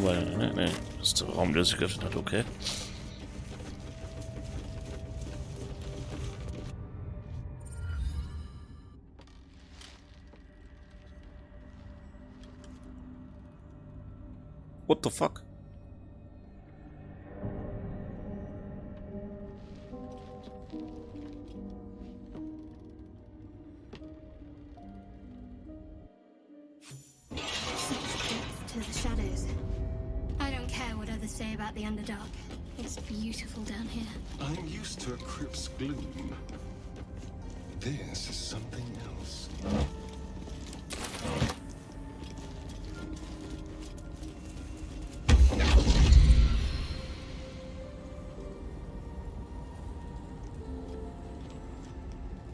weil, ne, das ist der Raum, der sich geöffnet hat, okay. What the fuck? To the shadows. I don't care what others say about the Underdark. It's beautiful down here. I'm used to a crypt's gloom. This is something else.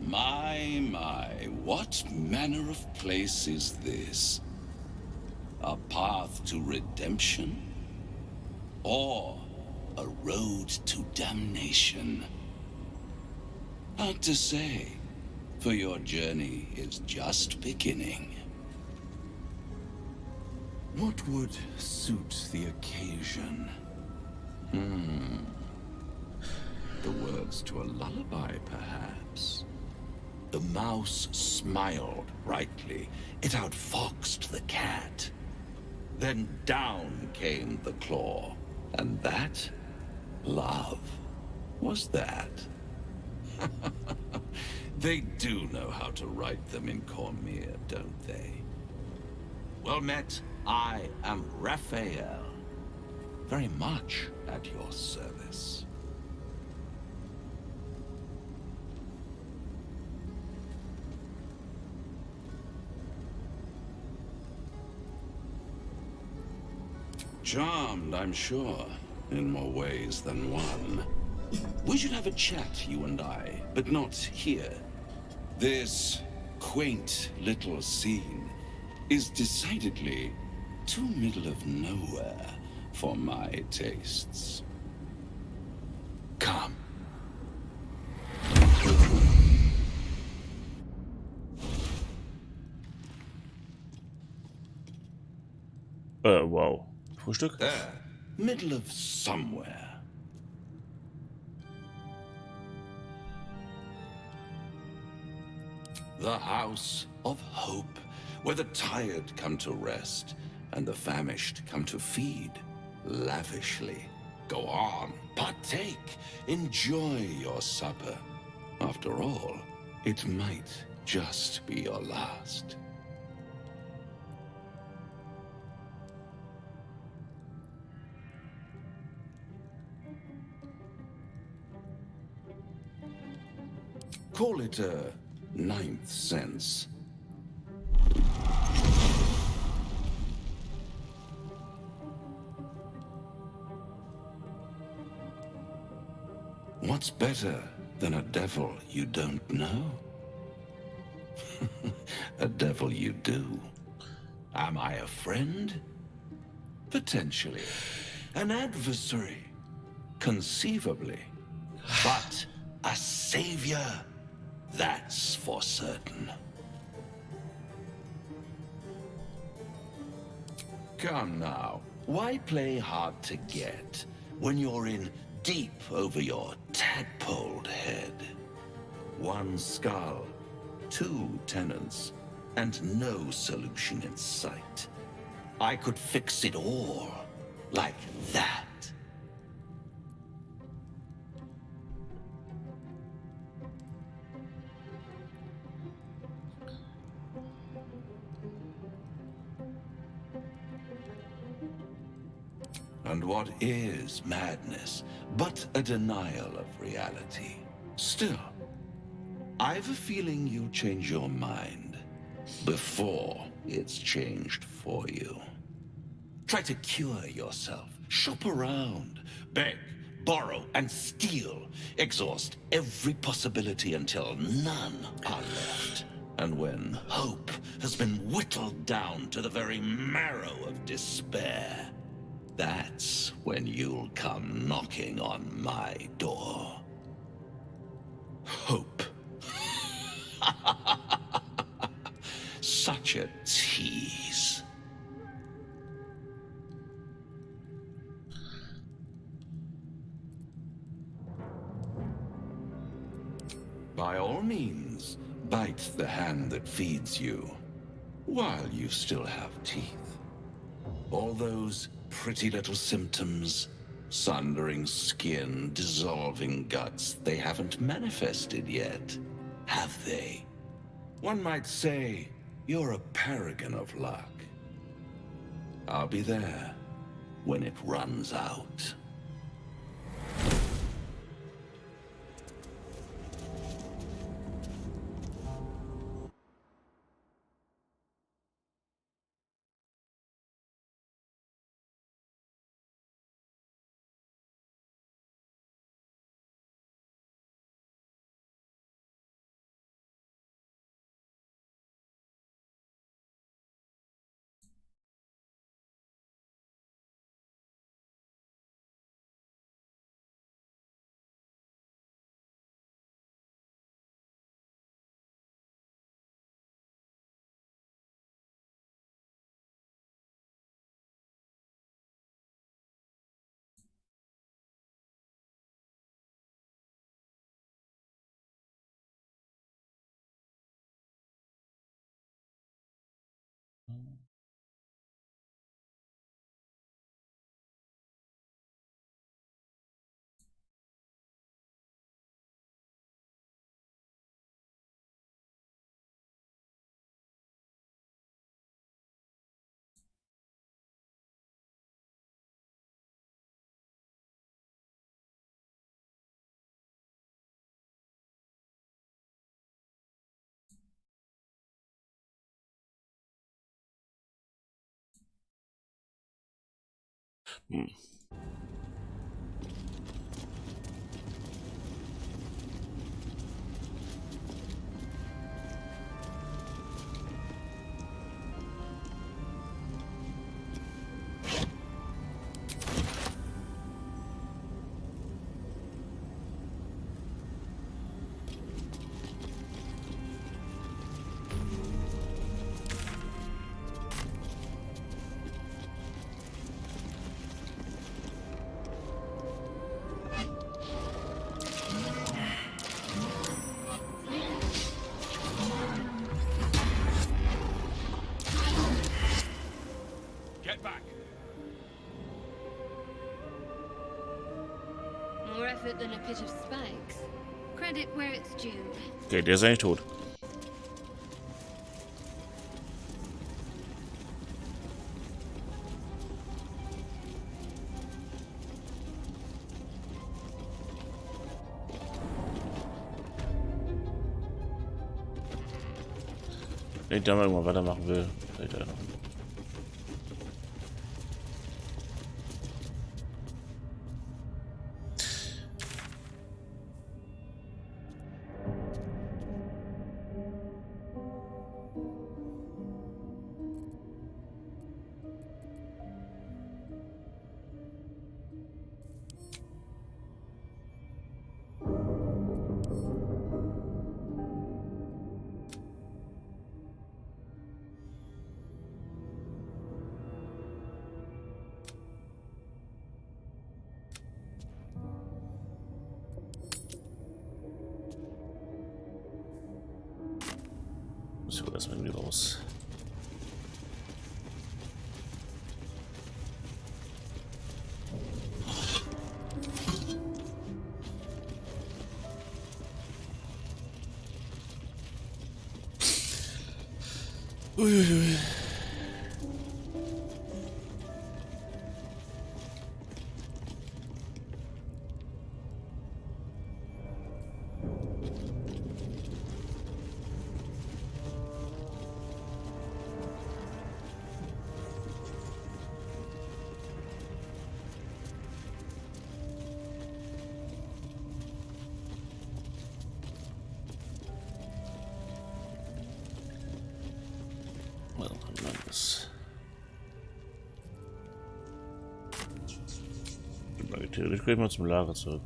My, what manner of place is this? A path to redemption? Or a road to damnation? Hard to say, for your journey is just beginning. What would suit the occasion? The words to a lullaby, perhaps. The mouse smiled brightly. It outfoxed the cat. Then down came the claw. And that? Love. Was that? They do know how to write them in Cormier, don't they? Well met, I am Raphael. Very much at your service. Charmed, I'm sure, in more ways than one. We should have a chat, you and I, but not here. This quaint little scene is decidedly too middle of nowhere for my tastes. Come. Wow. Frühstück? There, middle of somewhere. The House of Hope, where the tired come to rest and the famished come to feed lavishly. Go on, partake, enjoy your supper. After all, it might just be your last. Call it a ninth sense. What's better than a devil you don't know? A devil you do. Am I a friend? Potentially. An adversary? Conceivably. But a savior? That's for certain. Come now, why play hard to get when you're in deep over your tadpoled head? One skull, two tenants, and no solution in sight. I could fix it all like that. And what is madness but a denial of reality? Still, I've a feeling you'll change your mind before it's changed for you. Try to cure yourself, shop around, beg, borrow, and steal. Exhaust every possibility until none are left. And when hope has been whittled down to the very marrow of despair, that's when you'll come knocking on my door. Hope. Such a tease. By all means, bite the hand that feeds you, while you still have teeth. All those pretty little symptoms, sundering skin, dissolving guts, they haven't manifested yet, have they? One might say you're a paragon of luck. I'll be there when it runs out. Hm. Get back! More effort than a pit of spikes. Credit where it's due. Okay, der ist eigentlich tot. Wenn ich da mal irgendwann weitermachen will, vielleicht noch. So, erstmal irgendwie raus. Uiuiui. Theoretisch gehen wir zum Lager zurück.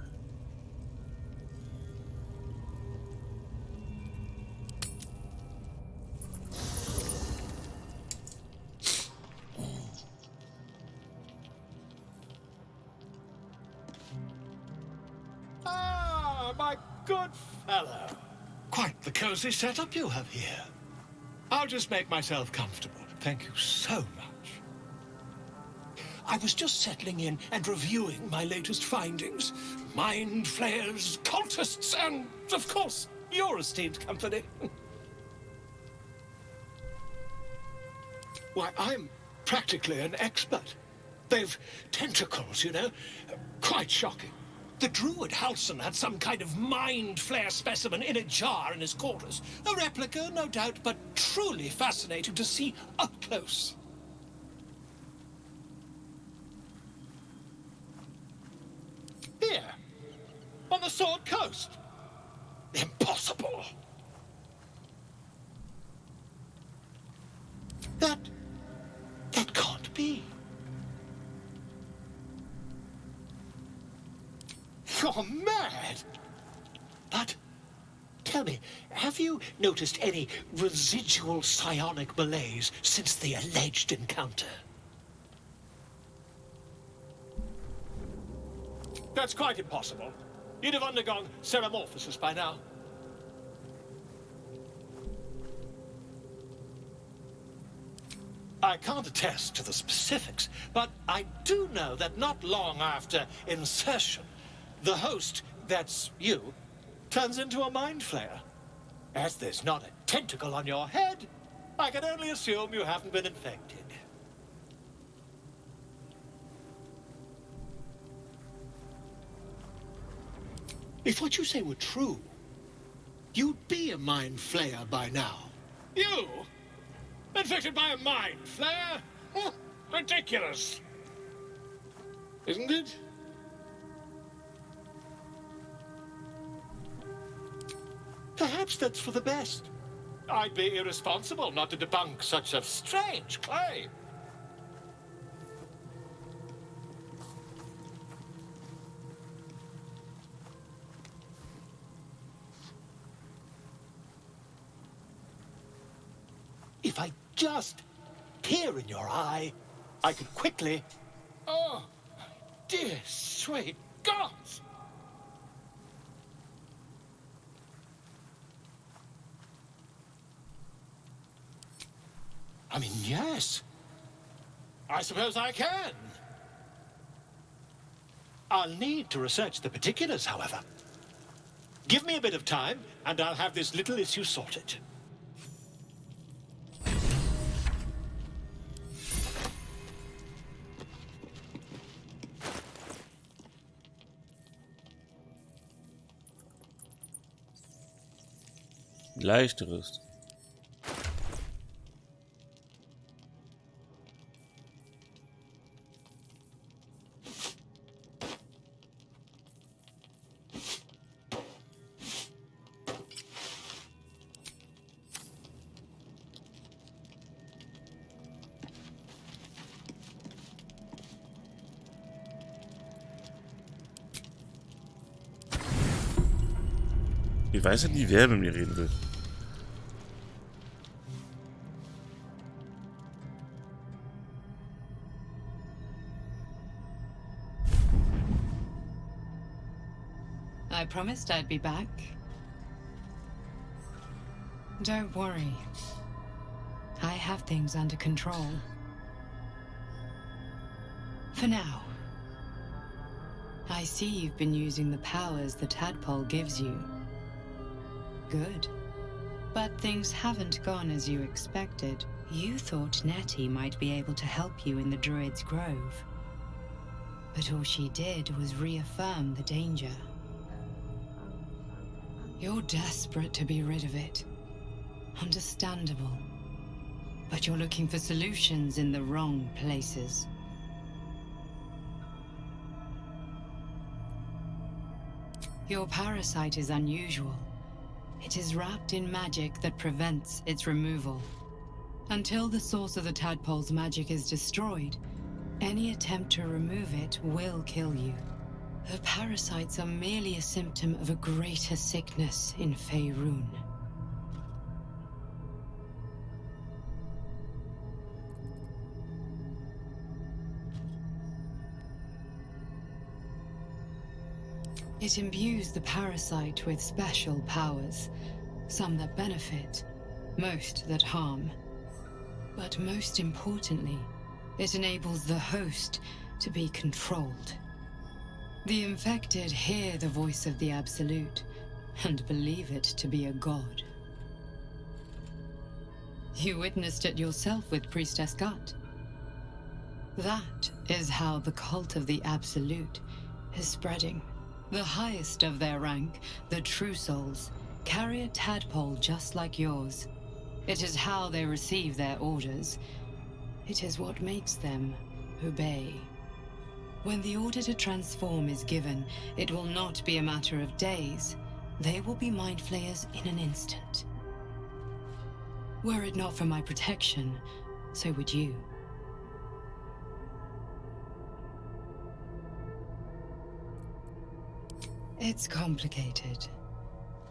Ah, my good fellow. Quite the cozy setup you have here. I'll just make myself comfortable. Thank you so much. I was just settling in and reviewing my latest findings. Mind flayers, cultists, and, of course, your esteemed company. Why, I'm practically an expert. They've tentacles, you know. Quite shocking. The druid Halson had some kind of mind flare specimen in a jar in his quarters. A replica, no doubt, but truly fascinating to see up close. Here, on the Sword Coast. Impossible. That can't be. You're mad! But, tell me, have you noticed any residual psionic malaise since the alleged encounter? That's quite impossible. You'd have undergone ceramorphosis by now. I can't attest to the specifics, but I do know that not long after insertion, the host, that's you, turns into a mind flayer. As there's not a tentacle on your head, I can only assume you haven't been infected. If what you say were true, you'd be a mind flayer by now. You? Infected by a mind flayer? Ridiculous. Isn't it? Perhaps that's for the best. I'd be irresponsible not to debunk such a strange claim. If I just peer in your eye, I could quickly... Oh, dear sweet gods! I mean, yes. I suppose I can. I'll need to research the particulars, however. Give me a bit of time, and I'll have this little issue sorted. Leichteres. Ich weiß ja nie, wer mit mir reden will. I promised I'd be back. Don't worry. I have things under control. For now. I see you've been using the powers the tadpole gives you. Good. But things haven't gone as you expected. You thought Nettie might be able to help you in the Druid's Grove. But all she did was reaffirm the danger. You're desperate to be rid of it. Understandable. But you're looking for solutions in the wrong places. Your parasite is unusual. It is wrapped in magic that prevents its removal. Until the source of the tadpole's magic is destroyed, any attempt to remove it will kill you. The parasites are merely a symptom of a greater sickness in Faerun. It imbues the parasite with special powers, some that benefit, most that harm. But most importantly, it enables the host to be controlled. The infected hear the voice of the Absolute and believe it to be a god. You witnessed it yourself with Priestess Gut. That is how the cult of the Absolute is spreading. The highest of their rank, the True Souls, carry a tadpole just like yours. It is how they receive their orders. It is what makes them obey. When the order to transform is given, it will not be a matter of days. They will be mind flayers in an instant. Were it not for my protection, so would you. It's complicated,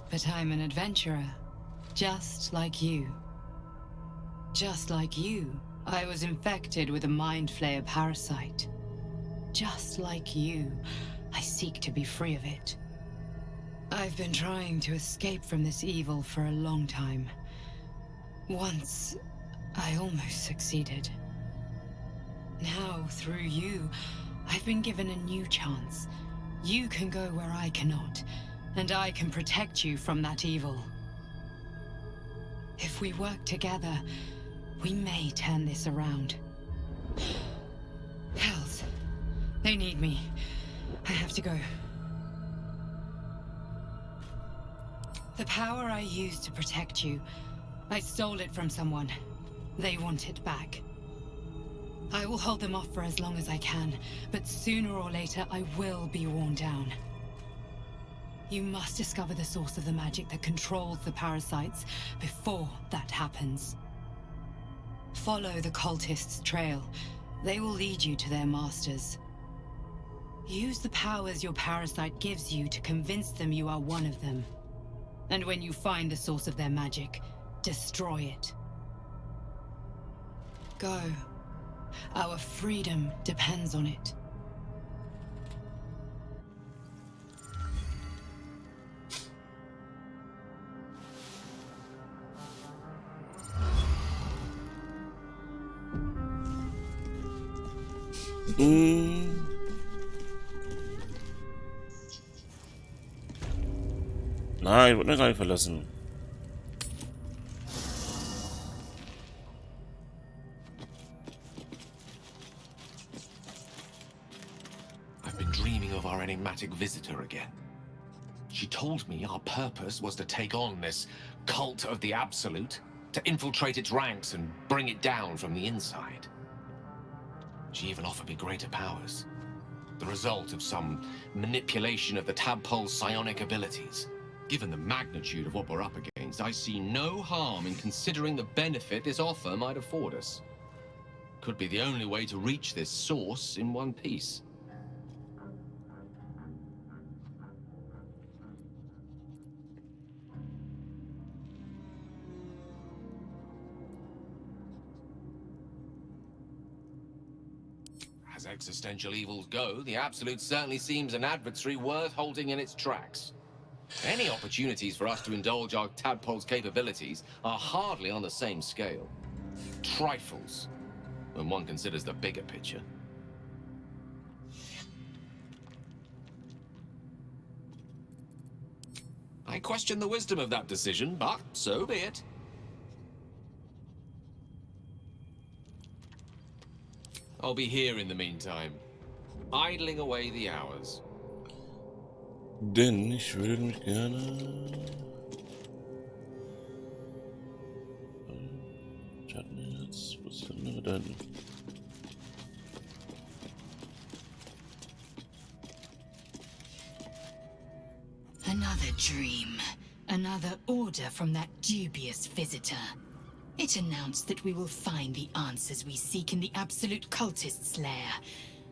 but I'm an adventurer, just like you. Just like you, I was infected with a mind flayer parasite. Just like you, I seek to be free of it. I've been trying to escape from this evil for a long time. Once, I almost succeeded. Now, through you, I've been given a new chance. You can go where I cannot, and I can protect you from that evil. If we work together, we may turn this around. Hells, they need me. I have to go. The power I used to protect you, I stole it from someone. They want it back. I will hold them off for as long as I can, but sooner or later I will be worn down. You must discover the source of the magic that controls the parasites before that happens. Follow the cultists' trail. They will lead you to their masters. Use the powers your parasite gives you to convince them you are one of them. And when you find the source of their magic, destroy it. Go. Our freedom depends on it. Nein, ich wurde eine Reihe verlassen. I've been dreaming of our enigmatic visitor again. She told me our purpose was to take on this cult of the Absolute, to infiltrate its ranks and bring it down from the inside. She even offered me greater powers, the result of some manipulation of the tadpole's psionic abilities. Given the magnitude of what we're up against, I see no harm in considering the benefit this offer might afford us. Could be the only way to reach this source in one piece. As existential evils go, the Absolute certainly seems an adversary worth holding in its tracks. Any opportunities for us to indulge our tadpole's capabilities are hardly on the same scale. Trifles, when one considers the bigger picture. I question the wisdom of that decision, but so be it. I'll be here in the meantime, idling away the hours. Denn ich würde mich gerne... Schattenherz, wo ist denn da? Another dream. Another order from that dubious visitor. It announced that we will find the answers we seek in the Absolute Cultist's lair,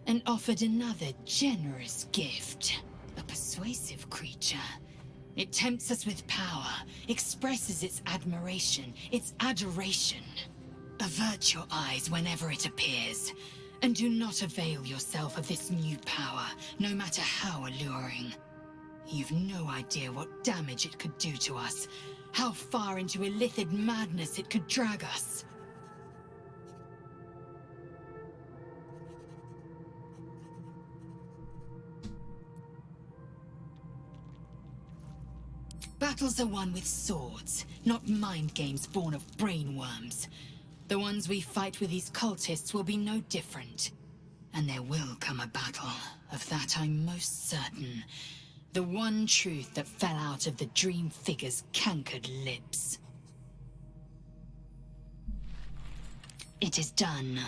and offered another generous gift. A persuasive creature. It tempts us with power, expresses its admiration, its adoration. Avert your eyes whenever it appears, and do not avail yourself of this new power, no matter how alluring. You've no idea what damage it could do to us, How far into illithid madness it could drag us. Battles are won with swords, not mind games born of brainworms. The ones we fight with these cultists will be no different. And there will come a battle, of that I'm most certain. The one truth that fell out of the dream figure's cankered lips. It is done.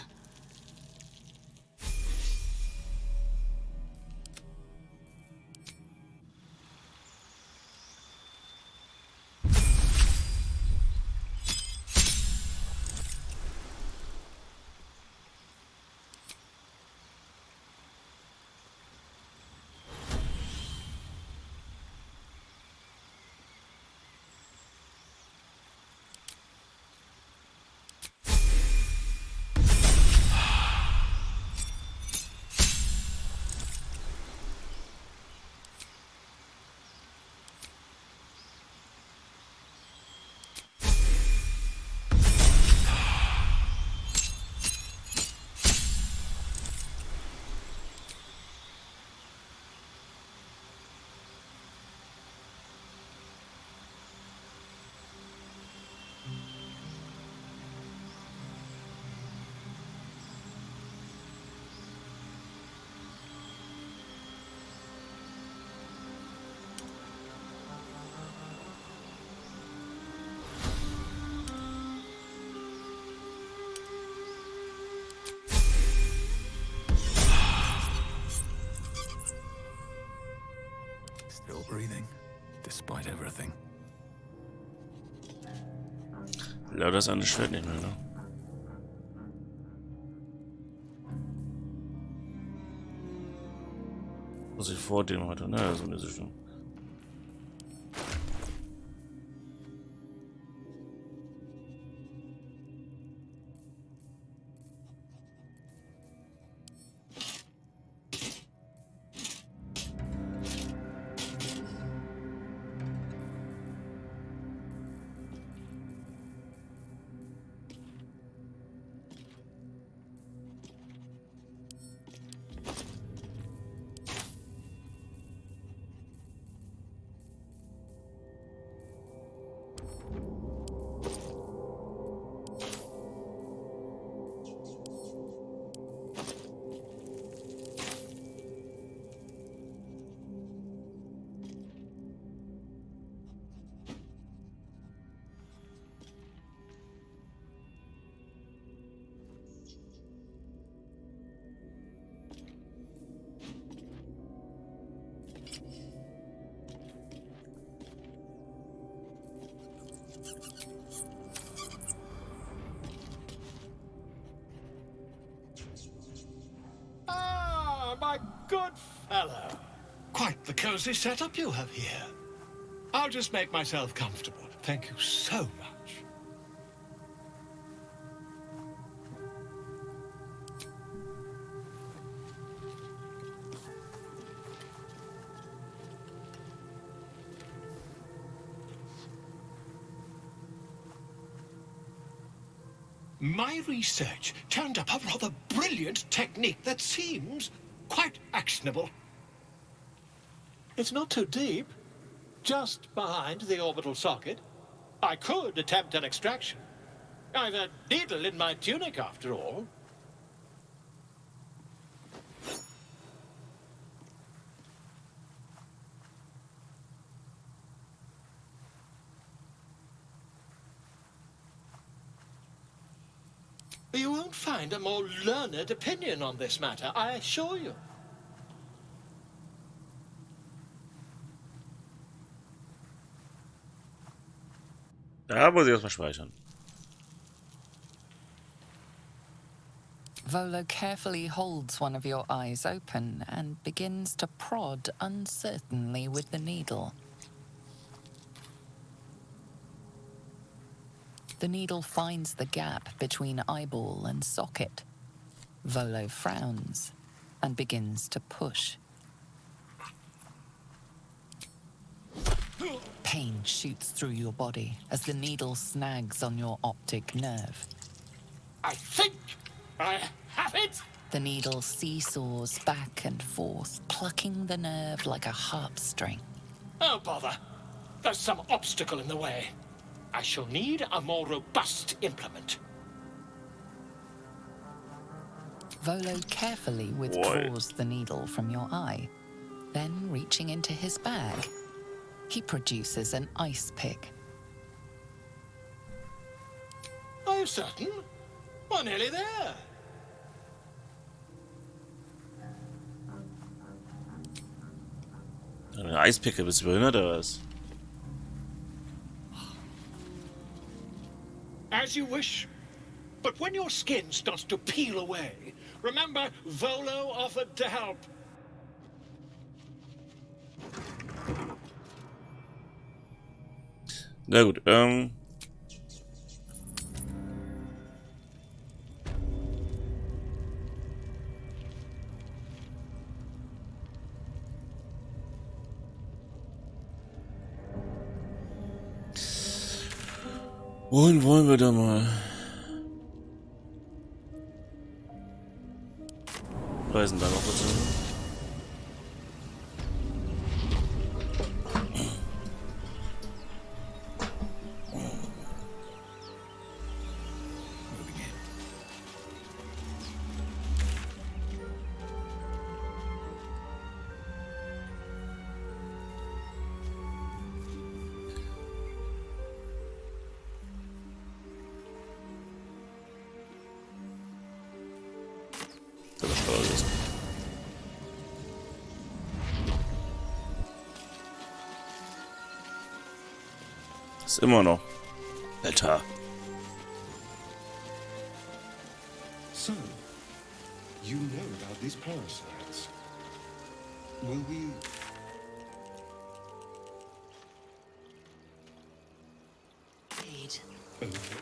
Still breathing, despite everything. Ja, das eine Schwert nicht mehr, ne? Was ich vor dem hatte, naja, so eine Sichtung. My good fellow. Quite the cozy setup you have here. I'll just make myself comfortable. Thank you so much. My research turned up a rather brilliant technique that seems quite actionable. It's not too deep. Just behind the orbital socket. I could attempt an extraction. I've a needle in my tunic, after all. You won't find a more learned opinion on this matter, I assure you. Da muss ich erstmal speichern. Volo carefully holds one of your eyes open and begins to prod uncertainly with the needle. The needle finds the gap between eyeball and socket. Volo frowns and begins to push. Pain shoots through your body as the needle snags on your optic nerve. I think I have it! The needle seesaws back and forth, plucking the nerve like a harp string. Oh, bother. There's some obstacle in the way. I shall need a more robust implement. Volo carefully withdraws the needle from your eye. Then, reaching into his bag, he produces an ice pick. Are you certain? We're nearly there. Eine Eispicke, bist du behindert oder was? As you wish. But when your skin starts to peel away, remember Volo offered to help. Na gut, wohin wollen wir da mal? Reisen da noch kurz hin. Ist immer noch. Alter. So, you know about these parasites. Will we... Aid. Okay.